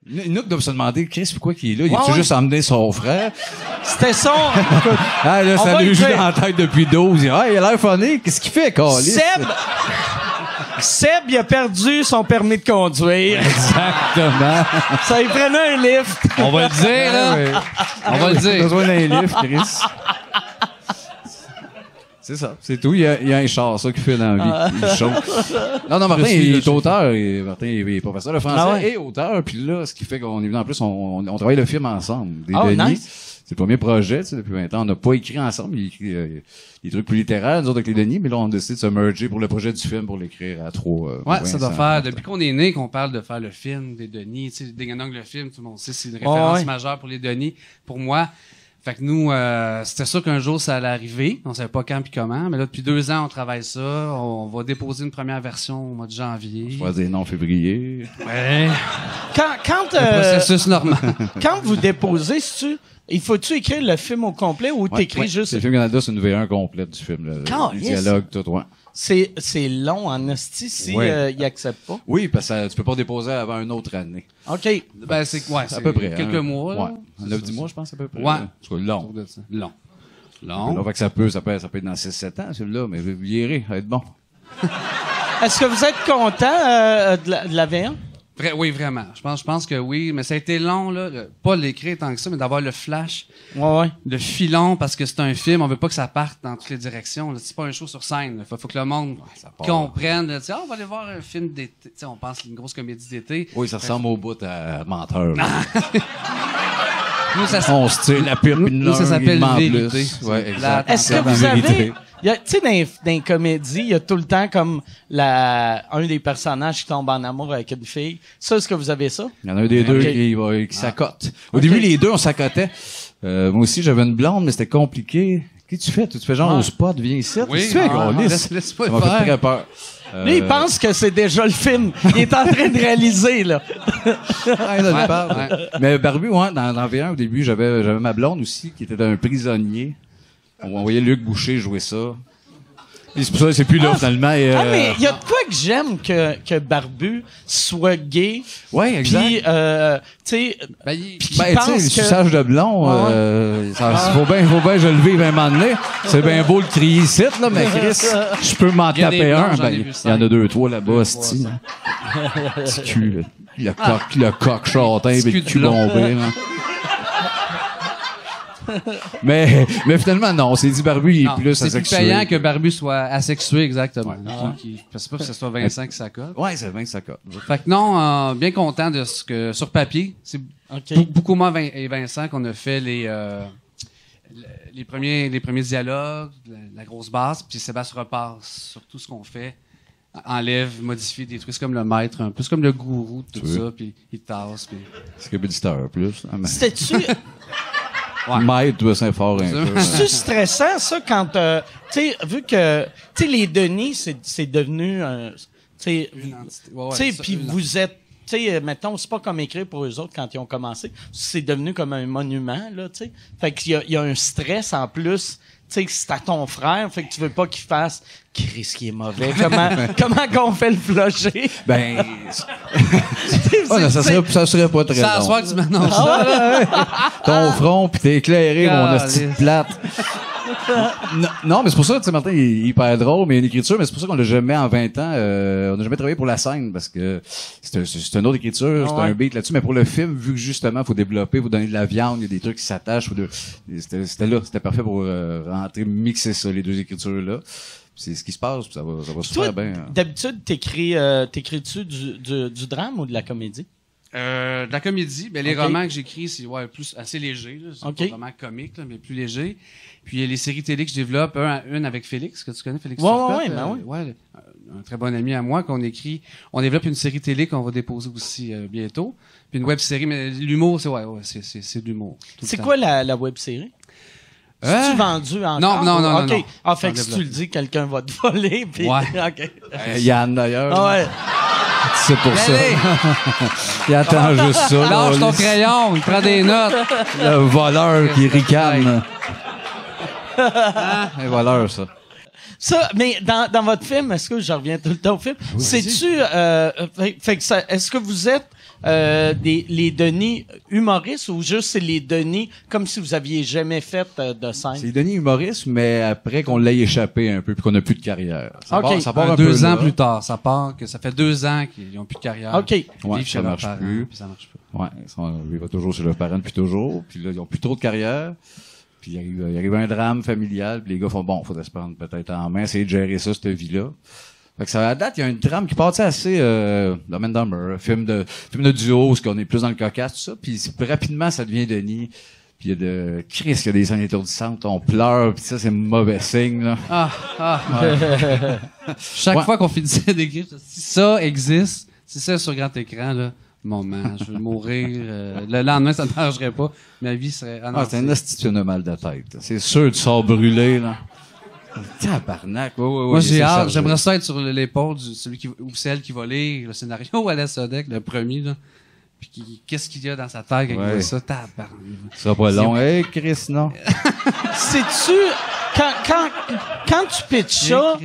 Nook doit se demander, Chris, pourquoi qu'il est là? Il a-tu juste emmené son frère? C'était son... Ah, là, ça lui joue dans la tête depuis 12. Il a l'air funny. Qu'est-ce qu'il fait, Carlis? Seb, il a perdu son permis de conduire. Exactement. Ça lui prenait un lift. On va le dire, là. On va le Il a dire. besoin d'un lift, Chris. C'est ça, c'est tout. Il y a un char, ça, qui fait dans la vie. Il chauffe. Non, Martin, il est auteur. Martin, il est professeur de français et auteur. Puis là, ce qui fait qu'on est venu, en plus, on travaille le film ensemble. Des Denis. Nice. C'est le premier projet, tu sais, depuis 20 ans. On n'a pas écrit ensemble. Il écrit des trucs plus littéraires, nous autres, avec les Denis. Mais là, on a décidé de se merger pour le projet du film, pour l'écrire à trois. Ouais, ça doit faire, depuis qu'on est né, qu'on parle de faire le film des Denis. Tu sais, Ding Dong, le film, tout le monde sait, c'est une référence majeure pour les Denis. Pour moi, fait que nous, c'était sûr qu'un jour, ça allait arriver. On savait pas quand puis comment. Mais là, depuis 2 ans, on travaille ça. On va déposer une première version au mois de janvier. Je vais dire non, février. Ouais. Quand le processus normal. Quand vous déposez, il faut-tu écrire le film au complet ou t'écris juste... Le film Canada, c'est une V1 complète du film. Le dialogue, tout, ouais. C'est long en esti si il accepte pas. Oui, parce que tu peux pas déposer avant une autre année. OK. Ben, c'est à peu près. Quelques mois. Ouais. 9-10 mois, je pense, à peu près. Ouais. C'est long. Long. Long. Fait que ça peut être dans 6-7 ans, celui-là, mais vous irez, ça va être bon. Est-ce que vous êtes content de la V1? Oui, vraiment. Je pense que oui, mais ça a été long, là, pas l'écrire tant que ça, mais d'avoir le flash, le filon, parce que c'est un film, on veut pas que ça parte dans toutes les directions. C'est pas un show sur scène. Faut que le monde comprenne. Là, on va aller voir un film d'été. On pense une grosse comédie d'été. Oui, ça ressemble au bout à Menteur. Nous, on se tire la pipe une nous, ça s'appelle Vérité. Ouais, exact. Est-ce que vous avez... Tu sais, dans les comédies, il y a tout le temps comme un des personnages qui tombe en amour avec une fille. Ça, est-ce que vous avez ça? Il y en a un des deux qui s'accote. Au début, les deux, on s'accotait. Moi aussi, j'avais une blonde, mais c'était compliqué. Qu'est-ce que tu fais? Tu fais genre au spot, viens ici. Oui. Qu'est-ce que tu fais, gros? Laisse-moi Ça m'a fait très peur. Lui, il pense que c'est déjà le film. Il est en train de réaliser, là. Mais Barbu, dans V1, au début, j'avais ma blonde aussi, qui était un prisonnier. On voyait Luc Boucher jouer ça. Et c'est pour ça que c'est plus là, finalement. Mais il y a de quoi que j'aime que Barbu soit gay. Ouais, exact. Puis, tu sais, le suçage de blond, faut bien je le vive un moment donné. C'est bien beau le crier ici, là, mais Chris, je peux m'en taper un. Il y en a 2, 3 là-bas, c'ti. Petit cul, là. Le coq châtain, et le cul bombé, là. mais finalement, non, on s'est dit Barbu, il est plus asexué. C'est plus payant que Barbu soit asexué, exactement. C'est pas que ce soit Vincent qui s'accote. Ouais, c'est Vincent qui s'accote. Fait que non, bien content de ce que, sur papier, c'est beaucoup moi et Vincent qu'on a fait les premiers dialogues, la grosse base, puis Sébastien repasse sur tout ce qu'on fait. Enlève, modifie des trucs. C'est comme le maître, un peu. C'est comme le gourou de tout ça, puis il tasse. Puis... C'est comme Star plus. C'était-tu... Maître doit s'informer un peu. C'est stressant, ça, quand, tu sais, vu que, tu sais, les Denis, c'est devenu, tu sais, puis vous êtes, tu sais, mettons, c'est pas comme écrire pour eux autres quand ils ont commencé. C'est devenu comme un monument, là, tu sais. Fait qu'il y a un stress en plus. Tu sais, c'est à ton frère, fait que tu veux pas qu'il fasse Chris qui est mauvais. Comment qu'on fait le flusher? Ben, ça serait pas très long. Ça soir que tu m'annonces ça. Ton front, pis t'es éclairé, mon hostie de plate. Non, mais c'est pour ça, tu sais, Martin, il est hyper drôle, mais il y a une écriture, mais c'est pour ça qu'on l'a jamais en 20 ans, on n'a jamais travaillé pour la scène, parce que c'est une autre écriture, c'est un beat là-dessus, mais pour le film, vu que justement, faut développer, faut donner de la viande, il y a des trucs qui s'attachent, c'était parfait pour rentrer, mixer ça, les deux écritures-là. C'est ce qui se passe, ça va super bien. D'habitude, t'écris-tu du drame ou de la comédie? De la comédie, ben les romans que j'écris, c'est plus assez léger, là, c'est pas vraiment comique, là, mais plus léger. Puis les séries télé que je développe, une avec Félix, que tu connais, Félix Turcotte, un très bon ami à moi qu'on écrit. On développe une série télé qu'on va déposer aussi bientôt. Puis une web série, mais l'humour, c'est de l'humour. C'est quoi la web série? C'est-tu vendu encore? Non. OK. Ah, fait que si tu le dis, quelqu'un va te voler. Puis... OK. Yann, d'ailleurs. Ah ouais. C'est pour ça. Il attend juste ça. Lâche ton crayon, il prend des notes. Le voleur qui ricane. Un voleur, ça. Ça, mais dans votre film, est-ce que je reviens tout le temps au film? Oui, c'est-tu, est-ce que vous êtes les Denis humoristes ou juste c'est les Denis comme si vous aviez jamais fait de scène? C'est les Denis humoristes, mais après qu'on l'ait échappé un peu puis qu'on n'a plus de carrière. Ça part un 2 peu ans là. Plus tard, ça part que ça fait 2 ans qu'ils n'ont plus de carrière. OK. Ouais, ça marche plus. Puis ça marche pas. Ouais, il va toujours chez leurs parents depuis toujours. Puis là, ils ont plus trop de carrière. Puis il arrive un drame familial. Puis les gars font, bon, faudrait se prendre peut-être en main, essayer de gérer ça, cette vie-là. Fait que ça, à date, il y a un drame qui part assez Dumb and Dumber, film de duo, où on est plus dans le cocasse, tout ça. Puis rapidement, ça devient Denis. Puis il y a de Chris, il y a des scènes étourdissantes, on pleure, puis ça, c'est mauvais signe, là. Ouais. Chaque fois qu'on finissait d'écrire, si ça existe, si c'est sur grand écran, là, moment, je vais mourir. Le lendemain, ça ne marcherait pas. Ma vie serait... c'est un institution de mal de tête. C'est sûr, tu sors brûlé, là. Tabarnak. Moi, j'ai hâte. J'aimerais ça être sur l'épaule de celui ou celle qui va lire le scénario à la Sodec, le premier, là. Puis qu'est-ce qu'il y a dans sa tête quand il voit ça? Tabarnak. Ce sera pas long. Hey, Chris, non. Sais-tu... Quand tu pitches ça,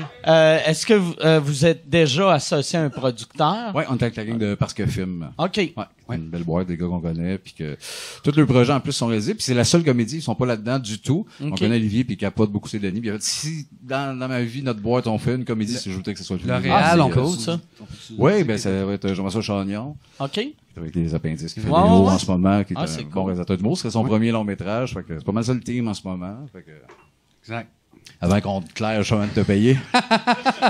est-ce que vous êtes déjà associé à un producteur? Oui, on est avec la gang de Parce que Film. OK. Ouais. Une belle boîte, des gars qu'on connaît, puis que tous leurs projets en plus sont réalisés, puis c'est la seule comédie, ils sont pas là-dedans du tout. Okay. On connaît Olivier, puis il capote beaucoup ses Denis. Puis en fait, si dans ma vie, notre boîte, on fait une comédie, c'est juste que ce soit le film. L'Oréal, on cool, ça. Oui, ben ça va être Jean-François Chagnon. OK. Avec les appendices qui fait des mots en ce moment, qui est un bon réalisateur d'humour. Ce serait son premier long métrage, fait que c'est pas mal ça le team en ce moment. Fait que... Exact. Avant qu'on te claire le chemin de te payer.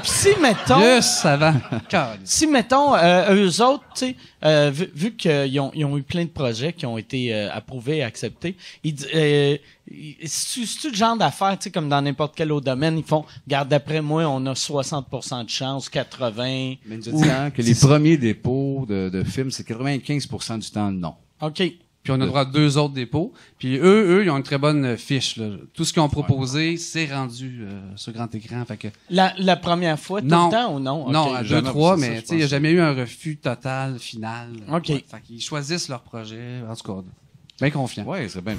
Si, mettons... Juste avant. Si, mettons, eux autres, tu sais, vu qu'ils ont eu plein de projets qui ont été approuvés et acceptés, c'est-tu le genre d'affaires, tu sais, comme dans n'importe quel autre domaine, ils font, regarde, d'après moi, on a 60% de chance, 80%. Mais nous disons que les premiers dépôts de films, c'est 95% du temps non. OK. Puis on a droit à 2 autres dépôts. Puis eux, ils ont une très bonne fiche, là. Tout ce qu'ils ont proposé, c'est rendu sur grand écran. Fait que... La première fois, tout le temps ou non? Non, à 2, 3, mais tu sais, il n'y a jamais eu un refus total, final. OK. Ouais, fait qu'ils choisissent leur projet. En tout cas, bien confiant. Oui, c'est bien.